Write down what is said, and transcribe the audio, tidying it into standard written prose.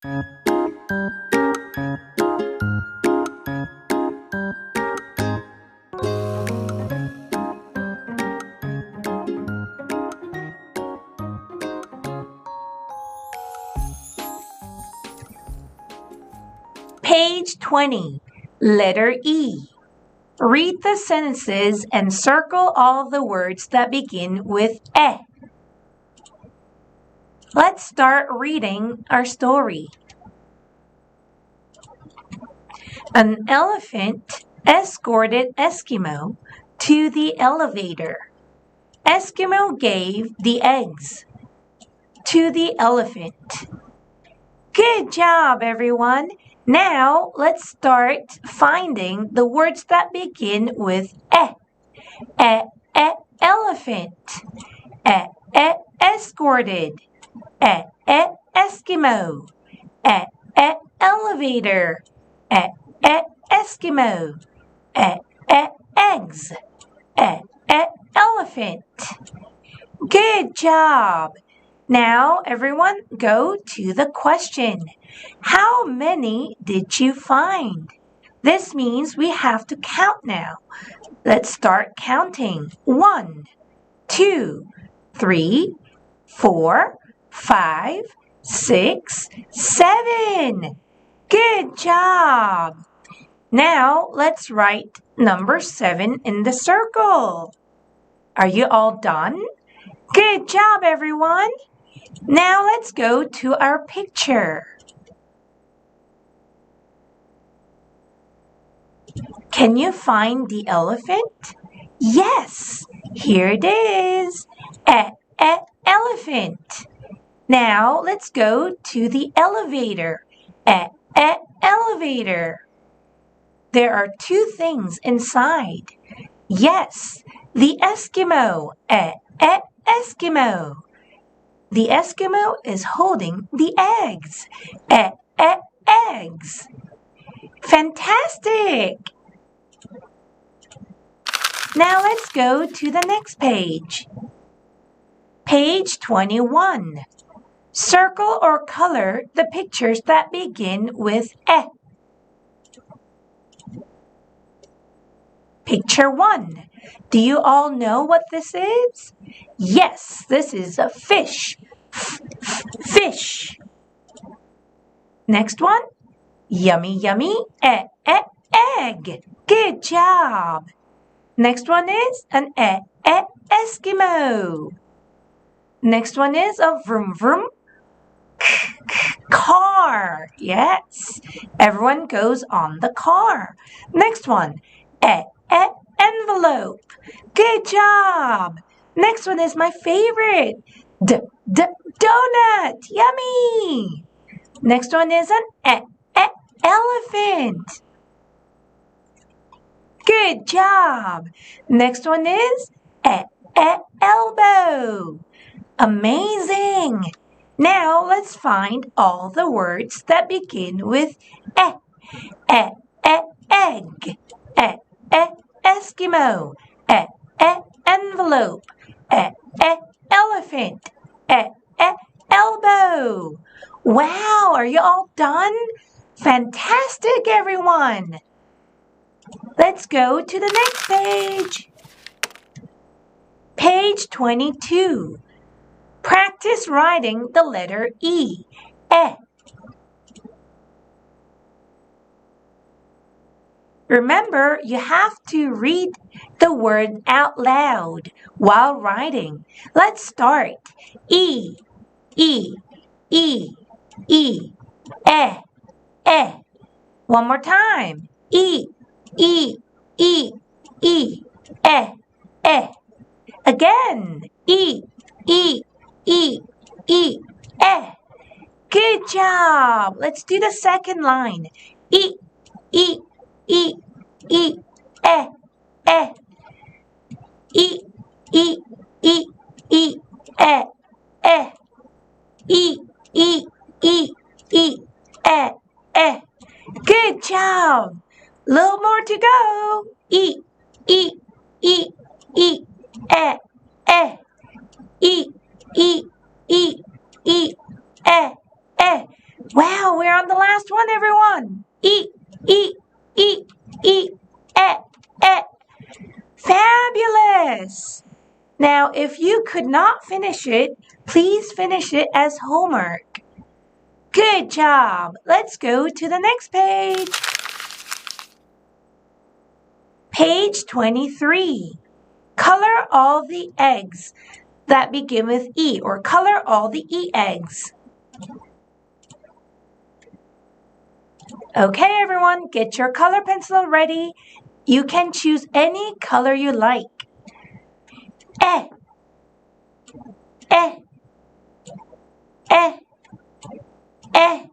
Page 20, letter E. Read the sentences and circle all the words that begin with E. Let's start reading our story. An elephant escorted Eskimo to the elevator. Eskimo gave the eggs to the elephant. Good job, everyone! Now, let's start finding the words that begin with E. Elephant. Escorted. Eskimo. Elevator. Eskimo. Eggs. Elephant. Good job! Now, everyone, go to the question. How many did you find? This means we have to count now. Let's start counting. 1, 2, 3, 4, 5, 6, 7. Good job! Now, let's write number 7 in the circle. Are you all done? Good job, everyone! Now let's go to our picture. Can you find the elephant? Yes, here it is. Elephant. Now let's go to the elevator. Elevator. There are 2 things inside. Yes, the Eskimo. Eskimo. The Eskimo is holding the eggs. Eggs. Fantastic! Now let's go to the next page. Page 21. Circle or color the pictures that begin with E. Picture 1. Do you all know what this is? Yes, this is a fish. Fish. Next one. Yummy, yummy, egg. Good job. Next one is an Eskimo. Next one is a vroom vroom car. Yes, everyone goes on the car. Next one, envelope. Good job. Next one is my favorite. Donut. Yummy. Next one is an elephant. Good job. Next one is elbow. Amazing. Now let's find all the words that begin with egg. Eskimo. Envelope. Elephant. Elbow. Wow, are you all done? Fantastic, everyone. Let's go to the next page. Page 22. Practice writing the letter E. Remember, you have to read the word out loud while writing. Let's start. E, E, E, E, E. One more time. E, E, E, E, E. Again. E, E, E, E, E. Good job. Let's do the second line. E, E, E, E, E. E, E, E, E, E. E, E, E, E, E. Good job. Little more to go. E, E, E, E, E. E, E, E, E, E. Wow, we're on the last one, everyone. E, E, E, E, E. Fabulous! Now, if you could not finish it, please finish it as homework. Good job! Let's go to the next page. Page 23. Color all the eggs that begin with E, or color all the E eggs. Okay, everyone, get your color pencil ready. You can choose any color you like. E, E, E, E,